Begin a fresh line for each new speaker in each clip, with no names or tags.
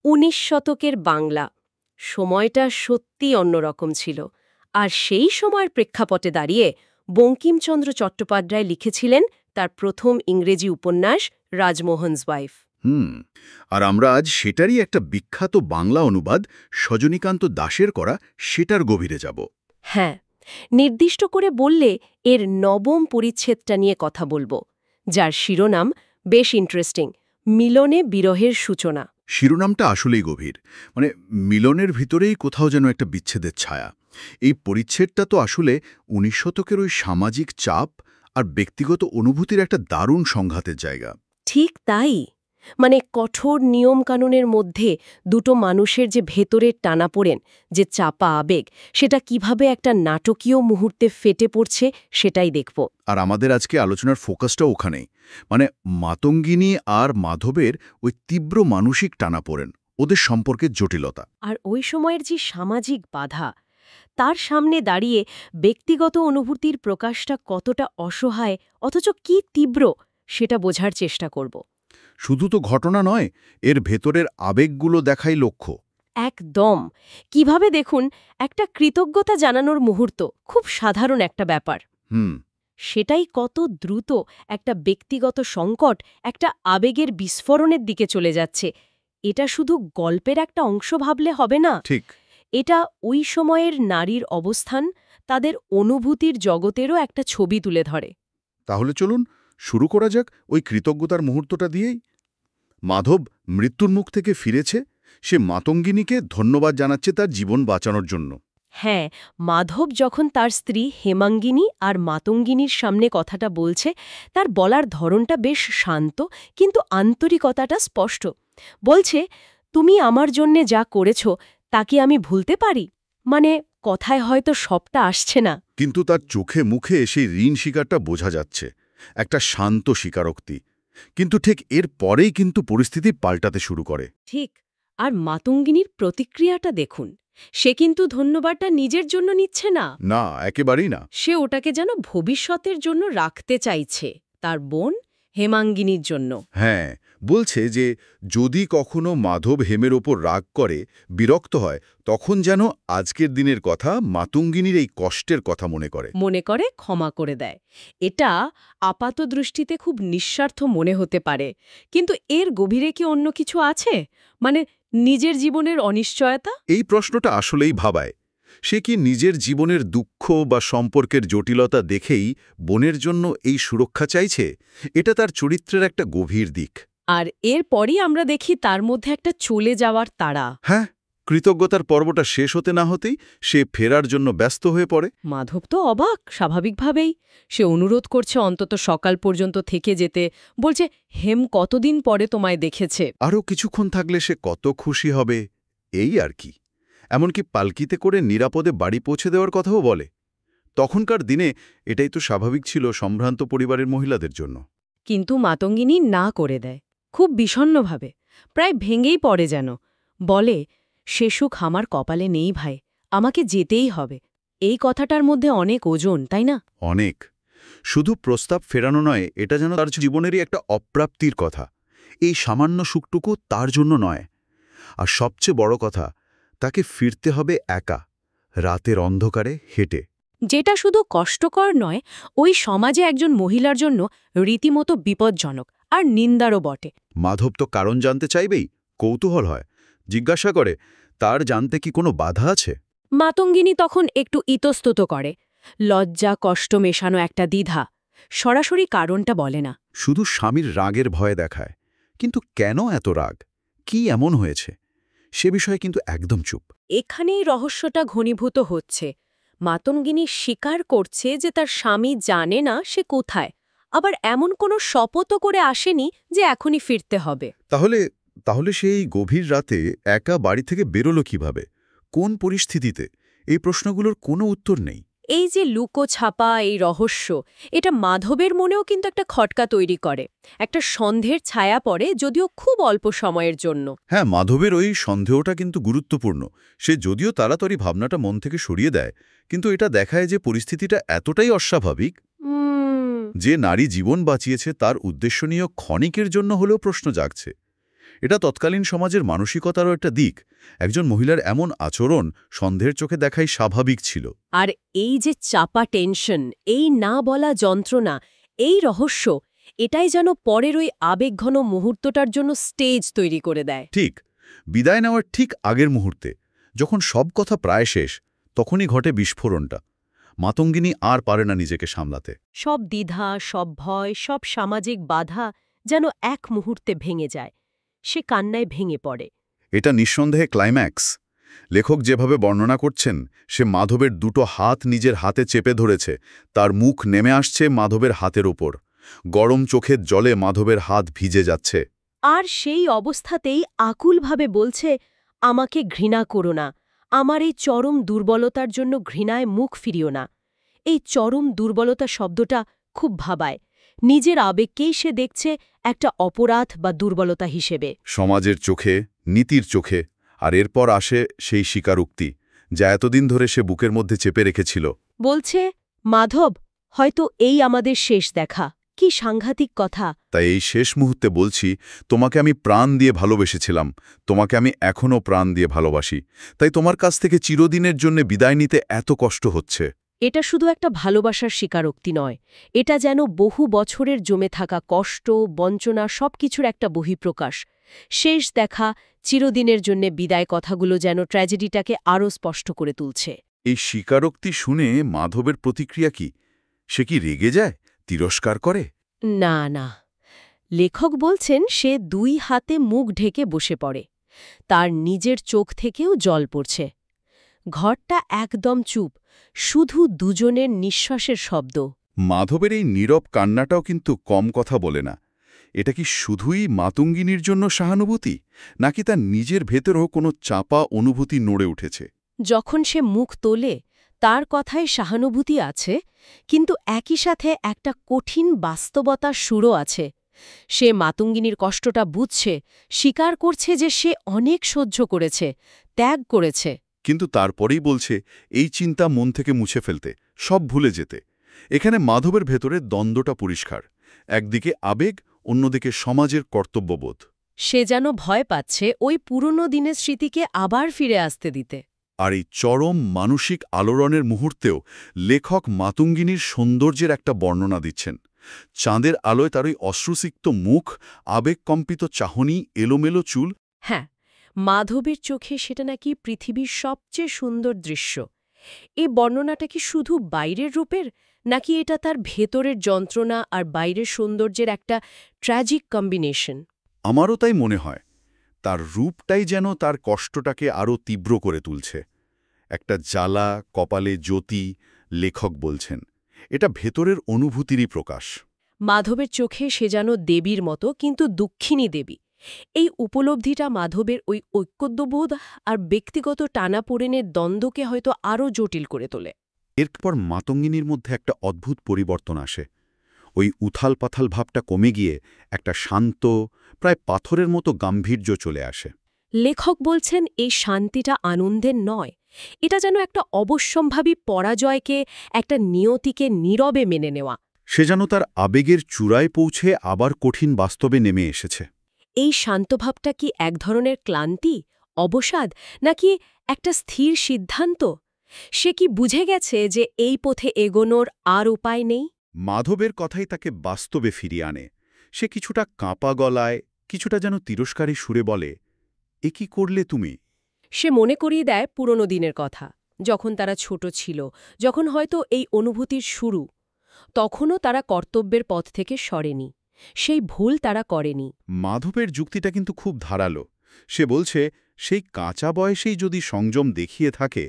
১৯ শতকের বাংলা সময়টা সত্যি অন্যরকম ছিল। আর সেই সময়ের প্রেক্ষাপটে দাঁড়িয়ে বঙ্কিমচন্দ্র চট্টোপাধ্যায় লিখেছিলেন তার প্রথম ইংরেজি উপন্যাস রাজমোহনস ওয়াইফ।
হুম। আর আমরা আজ সেটারই একটা বিখ্যাত বাংলা অনুবাদ সজনীকান্ত দাশের করা সেটার গভীরে যাব।
হ্যাঁ, নির্দিষ্ট করে বললে এর নবম পরিচ্ছেদটা নিয়ে কথা বলবো, যার শিরোনাম বেশ ইন্টারেস্টিং, মিলনে বিরহের সূচনা।
শিরোনামটা আসলেই গভীর, মানে মিলনের ভিতরেই কোথাও যেন একটা বিচ্ছেদের ছায়া। এই পরিচ্ছেদটা তো আসলে ১৯ শতকের ওই সামাজিক চাপ আর ব্যক্তিগত অনুভূতির একটা দারুণ সংঘাতের জায়গা।
ঠিক তাই, মানে কঠোর নিয়মকানুনের মধ্যে দুটো মানুষের যে ভেতরের টানাপোড়েন, যে চাপা আবেগ, সেটা কিভাবে একটা নাটকীয় মুহূর্তে ফেটে পড়ছে সেটাই দেখব।
আর আমাদের আজকে আলোচনার ফোকাসটাও ওখানেই, মানে মাতঙ্গিনী আর মাধবের ওই তীব্র মানসিক টানাপোড়েন, ওদের সম্পর্কের জটিলতা।
আর ওই সময়ের যে সামাজিক বাধা, তার সামনে দাঁড়িয়ে ব্যক্তিগত অনুভূতির প্রকাশটা কতটা অসহায় অথচ কি তীব্র, সেটা বোঝার চেষ্টা করব।
শুধু তো ঘটনা নয়, এর ভেতরের আবেগগুলো দেখাই লক্ষ্য।
একদম। কিভাবে দেখুন, একটা কৃতজ্ঞতা জানানোর মুহূর্ত খুব সাধারণ একটা ব্যাপার,
হুম।
সেটাই কত দ্রুত একটা ব্যক্তিগত সংকট, একটা আবেগের বিস্ফোরণের দিকে চলে যাচ্ছে। এটা শুধু গল্পের একটা অংশ ভাবলে হবে না।
ঠিক।
এটা ওই সময়ের নারীর অবস্থান, তাদের অনুভূতির জগতেরও একটা ছবি তুলে ধরে।
তাহলে চলুন শুরু করা যাক ওই কৃতজ্ঞতার মুহূর্তটা দিয়েই। মাধব মৃত্যুর মুখ থেকে ফিরেছে, সে মাতঙ্গিনীকে ধন্যবাদ জানাচ্ছে তার জীবন বাঁচানোর জন্য।
হ্যাঁ, মাধব যখন তার স্ত্রী হেমাঙ্গিনী আর মাতঙ্গিনীর সামনে কথাটা বলছে, তার বলার ধরনটা বেশ শান্ত, কিন্তু আন্তরিকতাটা স্পষ্ট। বলছে, তুমি আমার জন্যে যা করেছ তা কি আমি ভুলতে পারি? মানে কথায় হয়তো সবটা আসছে না,
কিন্তু তার চোখে মুখে সেই ঋণ স্বীকারটা বোঝা যাচ্ছে, একটা শান্ত স্বীকারোক্তি। কিন্তু ঠিক এর পরেই কিন্তু পরিস্থিতি পাল্টাতে শুরু করে।
ঠিক। আর মাতঙ্গিনীর প্রতিক্রিয়াটা দেখুন, সে কিন্তু ধন্যবাদটা নিজের জন্য নিচ্ছে না,
না, একেবারেই না।
সে ওটাকে যেন ভবিষ্যতের জন্য রাখতে চাইছে, তার বোন হেমাঙ্গিনীর জন্য।
হ্যাঁ, বলছে যে যদি কখনো মাধব হেমের ওপর রাগ করে, বিরক্ত হয়, তখন যেন আজকের দিনের কথা, মাতঙ্গিনীর এই কষ্টের কথা
মনে করে ক্ষমা করে দেয়। এটা আপাত দৃষ্টিতে খুব নিঃস্বার্থ মনে হতে পারে, কিন্তু এর গভীরে কি অন্য কিছু আছে? মানে নিজের জীবনের অনিশ্চয়তা?
এই প্রশ্নটা আসলেই ভাবায়। সে কি নিজের জীবনের দুঃখ বা সম্পর্কের জটিলতা দেখেই বোনের জন্য এই সুরক্ষা চাইছে? এটা তার চরিত্রের একটা গভীর দিক।
আর এরপরই আমরা দেখি তার মধ্যে একটা চলে যাওয়ার তাড়া।
হ্যাঁ, কৃতজ্ঞতার পর্বটা শেষ হতে না হতেই সে ফেরার জন্য ব্যস্ত হয়ে পড়ে।
মাধব তো অবাক, স্বাভাবিকভাবেই। সে অনুরোধ করছে অন্তত সকাল পর্যন্ত থেকে যেতে, বলছে হেম কতদিন পরে তোমায় দেখেছে।
আরও কিছুক্ষণ থাকলে সে কত খুশি হবে, এই আর কি। এমনকি পালকিতে করে নিরাপদে বাড়ি পৌঁছে দেওয়ার কথাও বলে। তখনকার দিনে এটাই তো স্বাভাবিক ছিল সম্ভ্রান্ত পরিবারের মহিলাদের জন্য।
কিন্তু মাতঙ্গিনী না করে দেয়, খুব বিষণ্ণভাবে, প্রায় ভেঙেই পড়ে যেন। বলে, সে সুখ আমার কপালে নেই ভাই, আমাকে যেতেই হবে। এই কথাটার মধ্যে অনেক ওজন, তাই না?
অনেক। শুধু প্রস্তাব ফেরানো নয়, এটা যেন তার জীবনেরই একটা অপ্রাপ্তির কথা। এই সামান্য সুখটুকু তার জন্য নয়। আর সবচেয়ে বড় কথা, তাকে ফিরতে হবে একা, রাতের অন্ধকারে হেঁটে।
যেটা শুধু কষ্টকর নয়, ওই সমাজে একজন মহিলার জন্য রীতিমতো বিপজ্জনক আর নিন্দারও বটে।
মাধব তো কারণ জানতে চাইবেই, কৌতূহল হয়, জিজ্ঞাসা করে তার জানতে কি কোনো বাধা আছে।
মাতঙ্গিনী তখন একটু ইতস্তত করে, লজ্জা কষ্ট মেশানো একটা দ্বিধা। সরাসরি কারণটা বলে না।
শুধু স্বামীর রাগের ভয় দেখায়। কিন্তু কেন এত রাগ, কি এমন হয়েছে, সে বিষয়ে কিন্তু একদম চুপ।
এখানেই রহস্যটা ঘনীভূত হচ্ছে। মাতঙ্গিনী স্বীকার করছে যে তার স্বামী জানে না সে কোথায়, আবার এমন কোনো শপথও করে আসেনি যে এখনই ফিরতে হবে।
তাহলে তাহলে সেই গভীর রাতে একা বাড়ি থেকে বেরোলো কিভাবে, কোন পরিস্থিতিতে? এই প্রশ্নগুলোর কোনো উত্তর নেই।
এই যে লুকোছাপা এই রহস্য, এটা মাধবের মনেও কিন্তু একটা খটকা তৈরি করে। একটা সন্দেহের ছায়া পড়ে, যদিও খুব অল্প সময়ের জন্য।
হ্যাঁ, মাধবের ওই সন্দেহটা কিন্তু গুরুত্বপূর্ণ। সে যদিও তাড়াতাড়ি ভাবনাটা মন থেকে সরিয়ে দেয়, কিন্তু এটা দেখায় যে পরিস্থিতিটা এতটাই অস্বাভাবিক যে নারী জীবন বাঁচিয়েছে তার উদ্দেশ্য নিয়ে ক্ষণিকের জন্য হলেও প্রশ্ন জাগছে। এটা তৎকালীন সমাজের মানসিকতারও একটা দিক। একজন মহিলার এমন আচরণ সন্দেহের চোখে দেখাই স্বাভাবিক ছিল।
আর এই যে চাপা টেনশন, এই না বলা যন্ত্রণা, এই রহস্য, এটাই যেন পরের ওই আবেগঘন মুহূর্তটার জন্য স্টেজ তৈরি করে দেয়।
ঠিক বিদায় নেওয়ার ঠিক আগের মুহূর্তে, যখন সব কথা প্রায় শেষ, তখনই ঘটে বিস্ফোরণটা। মাতঙ্গিনী আর পারে না নিজেকে সামলাতে।
সব দ্বিধা, সব ভয়, সব সামাজিক বাধা যেন এক মুহূর্তে ভেঙে যায়। সে কান্নায় ভেঙে পড়ে।
এটা নিঃসন্দেহে ক্লাইম্যাক্স। লেখক যেভাবে বর্ণনা করছেন, সে মাধবের দুটো হাত নিজের হাতে চেপে ধরেছে, তার মুখ নেমে আসছে মাধবের হাতের ওপর, গরম চোখের জলে মাধবের হাত ভিজে যাচ্ছে।
আর সেই অবস্থাতেই আকুলভাবে বলছে, আমাকে ঘৃণা করো না, আমার এই চরম দুর্বলতার জন্য ঘৃণায় মুখ ফিরিও না। এই চরম দুর্বলতা শব্দটা খুব ভাবায়। নিজের আবেগকেই সে দেখছে একটা অপরাধ বা দুর্বলতা হিসেবে।
সমাজের চোখে, নীতির চোখে। আর এরপর আসে সেই স্বীকারোক্তি, যা এতদিন ধরে সে বুকের মধ্যে চেপে রেখেছিল।
বলছে, মাধব, হয়তো এই আমাদের শেষ দেখা। কি সাংঘাতিক কথা!
তাই এই শেষ মুহূর্তে বলছি, তোমাকে আমি প্রাণ দিয়ে ভালোবেসেছিলাম, তোমাকে আমি এখনও প্রাণ দিয়ে ভালোবাসি। তাই তোমার কাছ থেকে চিরদিনের জন্য বিদায় নিতে এত কষ্ট হচ্ছে।
এটা শুধু একটা ভালোবাসার স্বীকারোক্তি নয়, এটা যেন বহু বছরের জমে থাকা কষ্ট, বঞ্চনা সবকিছুর একটা বহিঃপ্রকাশ। শেষ দেখা, চিরদিনের জন্য বিদায় কথাগুলো যেন ট্র্যাজেডিটাকে আরও স্পষ্ট করে তুলছে।
এই স্বীকারোক্তি শুনে মাধবের প্রতিক্রিয়া কি? সে কি রেগে যায়, তিরস্কার করে?
না না, লেখক বলছেন সে দুই হাতে মুখ ঢেকে বসে পড়ে। তার নিজের চোখ থেকেও জল পড়ছে। ঘরটা একদম চুপ, শুধু দুজনের নিঃশ্বাসের শব্দ।
মাধবের এই নীরব কান্নাটাও কিন্তু কম কথা বলে না। এটা কি শুধুই মাতঙ্গিনীর জন্য সহানুভূতি, নাকি তার নিজের ভেতরেও কোনো চাপা অনুভূতি নড়ে উঠেছে?
যখন সে মুখ তোলে, তার কথায় সহানুভূতি আছে, কিন্তু একই সাথে একটা কঠিন বাস্তবতার সুরও আছে। সে মাতঙ্গিনীর কষ্টটা বুঝছে, স্বীকার করছে যে সে অনেক সহ্য করেছে, ত্যাগ করেছে।
কিন্তু তারপরেই বলছে এই চিন্তা মন থেকে মুছে ফেলতে, সব ভুলে যেতে। এখানে মাধবের ভেতরে দ্বন্দ্বটা পরিষ্কার। একদিকে আবেগ, অন্যদিকে সমাজের কর্তব্যবোধ।
সে যেন ভয় পাচ্ছে ওই পুরনো দিনের স্মৃতিকে আবার ফিরে আসতে দিতে।
আর এই চরম মানসিক আলোড়নের মুহূর্তেও লেখক মাতঙ্গিনীর সৌন্দর্যের একটা বর্ণনা দিচ্ছেন। চাঁদের আলোয় তার ওই অশ্রুসিক্ত মুখ, আবেগকম্পিত চাহনি, এলোমেলো চুল।
হ্যাঁ, মাধবের চোখে সেটা নাকি পৃথিবীর সবচেয়ে সুন্দর দৃশ্য। এই বর্ণনাটা কি শুধু বাইরের রূপের, নাকি এটা তার ভেতরের যন্ত্রণা আর বাইরের সৌন্দর্যের একটা ট্র্যাজিক কম্বিনেশন?
আমারও তাই মনে হয়। তার রূপটাই যেন তার কষ্টটাকে আরও তীব্র করে তুলছে। একটা জ্বালা, কপালে জ্যোতি। লেখক বলছেন এটা ভেতরের অনুভূতিরই প্রকাশ।
মাধবের চোখে সে যেন দেবীর মতো, কিন্তু দুঃখিনী দেবী। এই উপলব্ধিটা মাধবের ওই ঐক্যদ্যবোধ আর ব্যক্তিগত টানাপোড়েনের দ্বন্দ্বকে হয়তো আরও জটিল করে তোলে।
এরপর মাতঙ্গিনীর মধ্যে একটা অদ্ভুত পরিবর্তন আসে। ওই উথাল-পাথাল ভাবটা কমে গিয়ে একটা শান্ত, প্রায় পাথরের মতো গাম্ভীর্য চলে আসে।
লেখক বলছেন এই শান্তিটা আনন্দের নয়, এটা যেন একটা অবশ্যম্ভাবী পরাজয়কে, একটা নিয়তিকে নীরবে মেনে নেওয়া।
সে যেন তার আবেগের চূড়ায় পৌঁছে আবার কঠিন বাস্তবে নেমে এসেছে।
এই শান্তভাবটা কি এক ধরনের ক্লান্তি, অবসাদ, নাকি একটা স্থির সিদ্ধান্ত? সে কি বুঝে গেছে যে এই পথে এগোনোর আর উপায় নেই?
মাধবের কথাই তাকে বাস্তবে ফিরিয়ে আনে। সে কিছুটা কাঁপা গলায়, কিছুটা যেন তিরস্কারী সুরে বলে, এ কি করলে তুমি?
সে মনে করিয়ে দেয় পুরনো দিনের কথা, যখন তারা ছোট ছিল, যখন হয়তো এই অনুভূতির শুরু। তখনও তারা কর্তব্যের পথ থেকে সরেনি, সেই ভুল তারা করেনি।
মাধবের যুক্তিটা কিন্তু খুব ধারালো। সে বলছে, সেই কাঁচা বয়সেই যদি সংযম দেখিয়ে থাকে,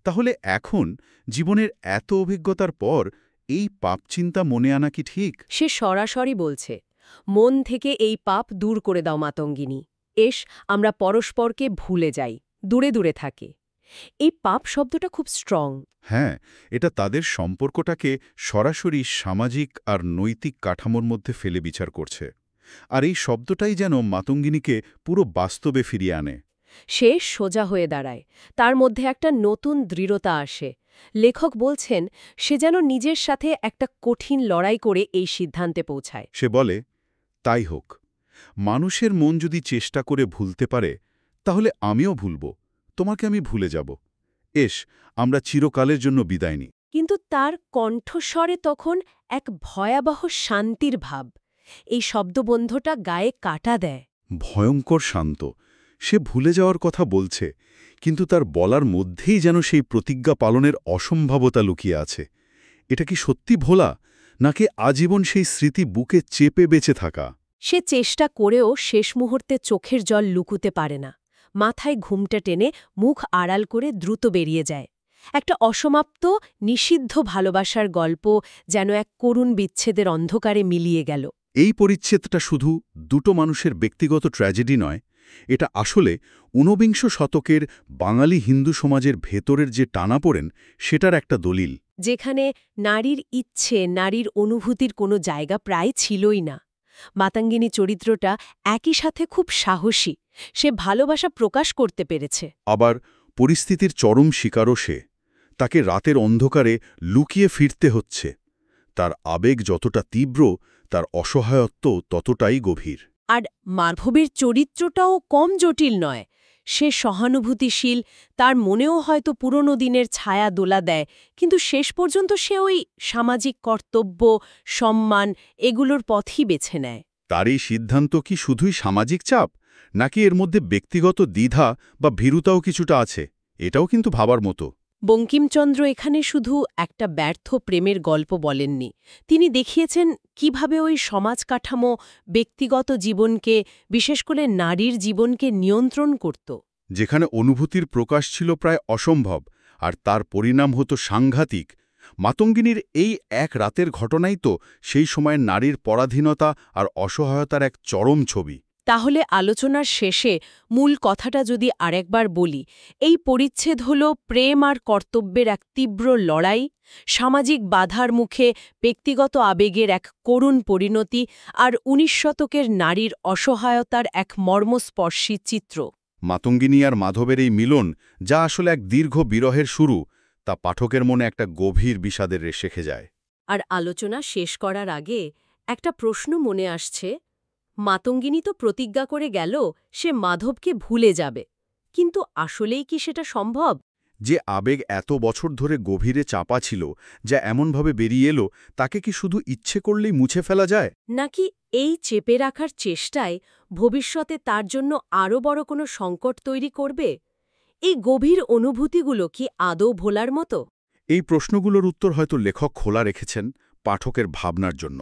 তাহলে এখন জীবনের এত অভিজ্ঞতার পর এই পাপচিন্তা মনে আনা কি ঠিক?
সে সরাসরি বলছে, মন থেকে এই পাপ দূর করে দাও মাতঙ্গিনী। আমরা পরস্পরকে ভুলে যাই, দূরে দূরে থাকে। এই পাপ শব্দটা খুব স্ট্রং।
হ্যাঁ, এটা তাদের সম্পর্কটাকে সরাসরি সামাজিক আর নৈতিক কাঠামোর মধ্যে ফেলে বিচার করছে। আর এই শব্দটাই যেন মাতঙ্গিনীকে পুরো বাস্তবে ফিরিয়ে আনে।
সে সোজা হয়ে দাঁড়ায়, তার মধ্যে একটা নতুন দৃঢ়তা আসে। লেখক বলছেন সে যেন নিজের সাথে একটা কঠিন লড়াই করে এই সিদ্ধান্তে পৌঁছায়।
সে বলে, তাই হোক, মানুষের মন যদি চেষ্টা করে ভুলতে পারে তাহলে আমিও ভুলব, তোমাকে আমি ভুলে যাব। এস, আমরা চিরকালের জন্য বিদায় নিই।
কিন্তু তার কণ্ঠস্বরে তখন এক ভয়াবহ শান্তির ভাব। এই শব্দবন্ধটা গায়ে কাটা দেয়।
ভয়ঙ্কর শান্ত। সে ভুলে যাওয়ার কথা বলছে, কিন্তু তার বলার মধ্যেই যেন সেই প্রতিজ্ঞা পালনের অসম্ভাবতা লুকিয়ে আছে। এটা কি সত্যি ভোলা, নাকি আজীবন সেই স্মৃতি বুকে চেপে বেঁচে থাকা?
সে চেষ্টা করেও শেষ মুহূর্তে চোখের জল লুকুতে পারে না। মাথায় ঘুমটা টেনে মুখ আড়াল করে দ্রুত বেরিয়ে যায়। একটা অসমাপ্ত, নিষিদ্ধ ভালোবাসার গল্প যেন এক করুণ বিচ্ছেদের অন্ধকারে মিলিয়ে গেল।
এই পরিচ্ছেদটা শুধু দুটো মানুষের ব্যক্তিগত ট্র্যাজেডি নয়, এটা আসলে ঊনবিংশ শতকের বাঙালি হিন্দু সমাজের ভেতরের যে টানাপোড়েন সেটার একটা দলিল।
যেখানে নারীর ইচ্ছে, নারীর অনুভূতির কোনো জায়গা প্রায় ছিলই না। মাতঙ্গিনী চরিত্রটা একই সাথে খুব সাহসী। সে ভালোবাসা প্রকাশ করতে পেরেছে।
আবার পরিস্থিতির চরম শিকারও সে। তাকে রাতের অন্ধকারে লুকিয়ে ফিরতে হচ্ছে। তার আবেগ যতটা তীব্র, তার অসহায়ত্ব ততটাই গভীর।
আর মাধবের চরিত্রটাও কম জটিল নয়। সে সহানুভূতিশীল, তার মনেও হয়তো পুরনো দিনের ছায়া দোলা দেয়, কিন্তু শেষ পর্যন্ত সে ওই সামাজিক কর্তব্য, সম্মান এগুলোর পথই বেছে নেয়।
তার এই সিদ্ধান্ত কি শুধুই সামাজিক চাপ, নাকি এর মধ্যে ব্যক্তিগত দ্বিধা বা ভীরুতাও কিছুটা আছে? এটাও কিন্তু ভাবার মতো।
বঙ্কিমচন্দ্র এখানে শুধু একটা ব্যর্থ প্রেমের গল্প বলেননি। তিনি দেখিয়েছেন কিভাবে ওই সমাজ কাঠামো ব্যক্তিগত জীবনকে, বিশেষ করে নারীর জীবনকে নিয়ন্ত্রণ করত।
যেখানে অনুভূতির প্রকাশ ছিল প্রায় অসম্ভব, আর তার পরিণাম হতো সাংঘাতিক। মাতঙ্গিনীর এই এক রাতের ঘটনাই তো সেই সময়ের নারীর পরাধীনতা আর অসহায়তার এক চরম ছবি।
তাহলে আলোচনার শেষে মূল কথাটা যদি আরেকবার বলি, এই পরিচ্ছেদ হল প্রেম আর কর্তব্যের এক তীব্র লড়াই, সামাজিক বাধার মুখে ব্যক্তিগত আবেগের এক করুণ পরিণতি, আর ১৯ শতকের নারীর অসহায়তার এক মর্মস্পর্শী চিত্র।
মাতঙ্গিনী আর মাধবের এই মিলন, যা আসলে এক দীর্ঘ বিরহের শুরু, তা পাঠকের মনে একটা গভীর বিষাদের রেশ রেখে যায়।
আর আলোচনা শেষ করার আগে একটা প্রশ্ন মনে আসছে। মাতঙ্গিনী তো প্রতিজ্ঞা করে গেল সে মাধবকে ভুলে যাবে, কিন্তু আসলেই কি সেটা সম্ভব?
যে আবেগ এত বছর ধরে গভীরে চাপা ছিল, যা এমনভাবে বেরিয়ে এলো, তাকে কি শুধু ইচ্ছে করলেই মুছে ফেলা যায়?
নাকি এই চেপে রাখার চেষ্টায় ভবিষ্যতে তার জন্য আরও বড় কোনো সংকট তৈরি করবে? এই গভীর অনুভূতিগুলো কি আদৌ ভোলার মতো?
এই প্রশ্নগুলোর উত্তর হয়তো লেখক খোলা রেখেছেন পাঠকের ভাবনার জন্য।